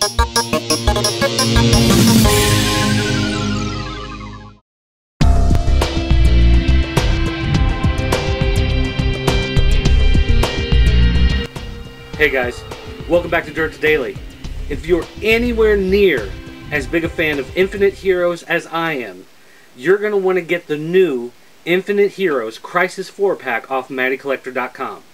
Hey guys, welcome back to Dirt Daily. If you're anywhere near as big a fan of Infinite Heroes as I am, you're going to want to get the new Infinite Heroes Crisis 4-pack off MattyCollector.com.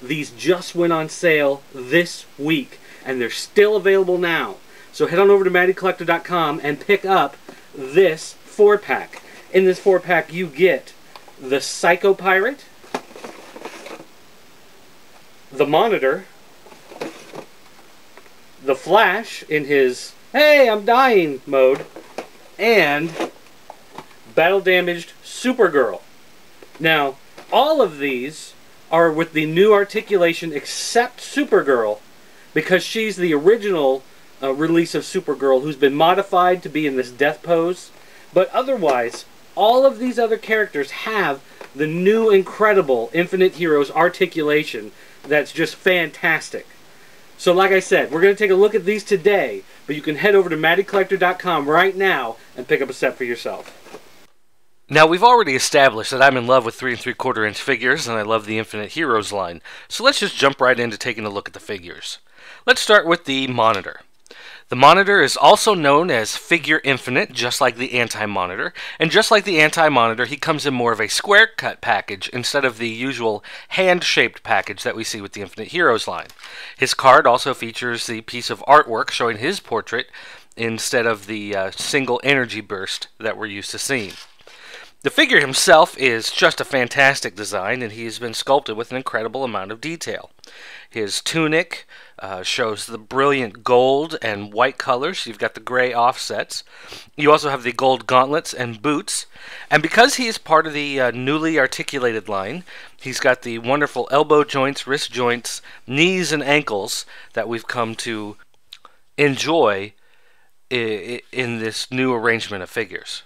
These just went on sale this week, and they're still available now. So head on over to MattyCollector.com and pick up this 4-pack. In this 4-pack you get the Psycho Pirate, the Monitor, the Flash in his "Hey, I'm dying" mode, and battle-damaged Supergirl. Now, all of these are with the new articulation except Supergirl, because she's the original release of Supergirl who's been modified to be in this death pose. But otherwise, all of these other characters have the new incredible Infinite Heroes articulation that's just fantastic. So like I said, we're going to take a look at these today, but you can head over to MattyCollector.com right now and pick up a set for yourself. Now, we've already established that I'm in love with 3 3/4 inch figures, and I love the Infinite Heroes line. So let's just jump right into taking a look at the figures. Let's start with the Monitor. The Monitor is also known as Figure Infinite, just like the Anti-Monitor. And just like the Anti-Monitor, he comes in more of a square cut package instead of the usual hand-shaped package that we see with the Infinite Heroes line. His card also features the piece of artwork showing his portrait instead of the single energy burst that we're used to seeing. The figure himself is just a fantastic design, and he's been sculpted with an incredible amount of detail. His tunic shows the brilliant gold and white colors. You've got the gray offsets. You also have the gold gauntlets and boots. And because he is part of the newly articulated line, he's got the wonderful elbow joints, wrist joints, knees, and ankles that we've come to enjoy in this new arrangement of figures.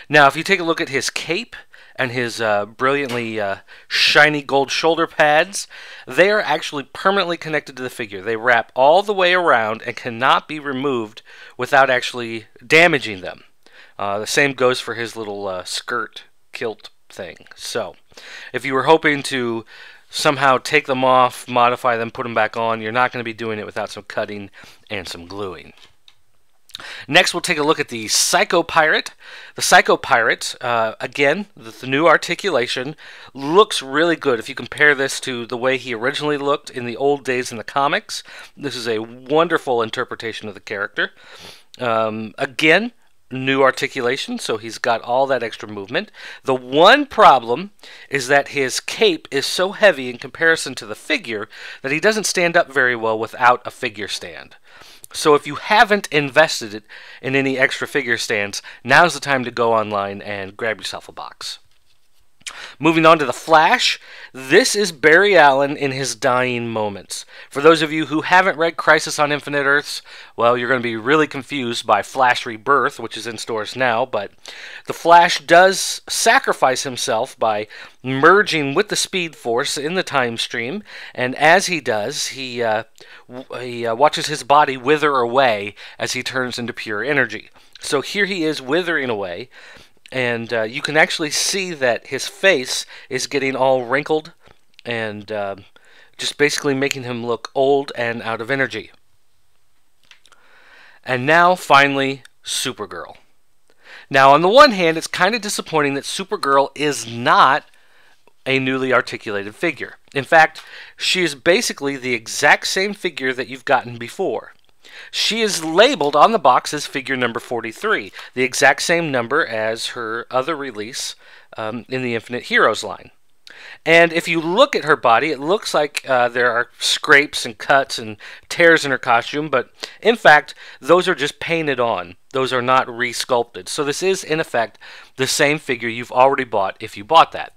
Now, if you take a look at his cape and his brilliantly shiny gold shoulder pads, they are actually permanently connected to the figure. They wrap all the way around and cannot be removed without actually damaging them. The same goes for his little skirt kilt thing. So, if you were hoping to somehow take them off, modify them, put them back on, you're not going to be doing it without some cutting and some gluing. Next, we'll take a look at the Psycho Pirate. The Psycho Pirate, again, the new articulation, looks really good. If you compare this to the way he originally looked in the old days in the comics, this is a wonderful interpretation of the character. Again, new articulation, so he's got all that extra movement. The one problem is that his cape is so heavy in comparison to the figure that he doesn't stand up very well without a figure stand. So if you haven't invested in any extra figure stands, now's the time to go online and grab yourself a box. Moving on to the Flash, this is Barry Allen in his dying moments. For those of you who haven't read Crisis on Infinite Earths, well, you're going to be really confused by Flash Rebirth, which is in stores now, but the Flash does sacrifice himself by merging with the Speed Force in the time stream, and as he does, he watches his body wither away as he turns into pure energy. So here he is withering away, and you can actually see that his face is getting all wrinkled and just basically making him look old and out of energy. And now, finally, Supergirl. Now, on the one hand, it's kind of disappointing that Supergirl is not a newly articulated figure. In fact, she is basically the exact same figure that you've gotten before. She is labeled on the box as figure number 43, the exact same number as her other release in the Infinite Heroes line. And if you look at her body, it looks like there are scrapes and cuts and tears in her costume, but in fact, those are just painted on. Those are not re-sculpted. So this is, in effect, the same figure you've already bought if you bought that.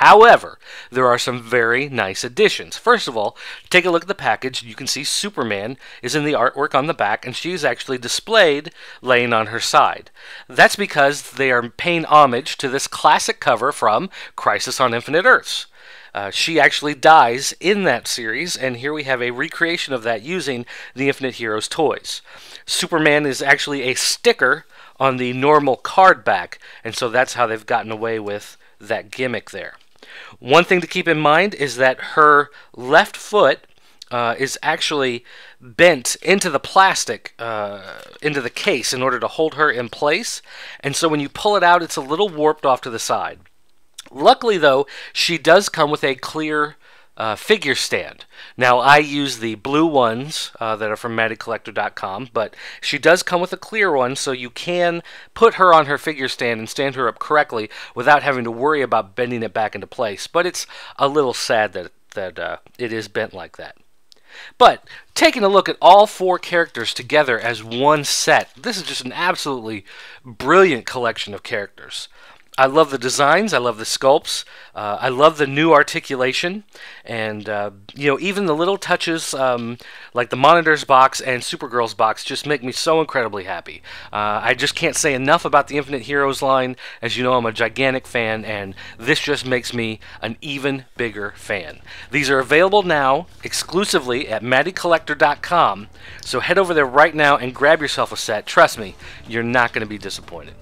However, there are some very nice additions. First of all, take a look at the package. You can see Superman is in the artwork on the back, and she is actually displayed laying on her side. That's because they are paying homage to this classic cover from Crisis on Infinite Earths. She actually dies in that series, and here we have a recreation of that using the Infinite Heroes toys. Superman is actually a sticker on the normal card back, and so that's how they've gotten away with that gimmick there. One thing to keep in mind is that her left foot is actually bent into the plastic, into the case in order to hold her in place, and so when you pull it out, it's a little warped off to the side. Luckily, though, she does come with a clear figure stand. Now, I use the blue ones that are from MattyCollector.com, but she does come with a clear one, so you can put her on her figure stand and stand her up correctly without having to worry about bending it back into place. But it's a little sad that it is bent like that. But taking a look at all 4 characters together as one set, this is just an absolutely brilliant collection of characters. I love the designs, I love the sculpts, I love the new articulation, and you know, even the little touches like the Monitor's box and Supergirl's box just make me so incredibly happy. I just can't say enough about the Infinite Heroes line. As you know, I'm a gigantic fan, and this just makes me an even bigger fan. These are available now exclusively at MattyCollector.com, so head over there right now and grab yourself a set. Trust me, you're not going to be disappointed.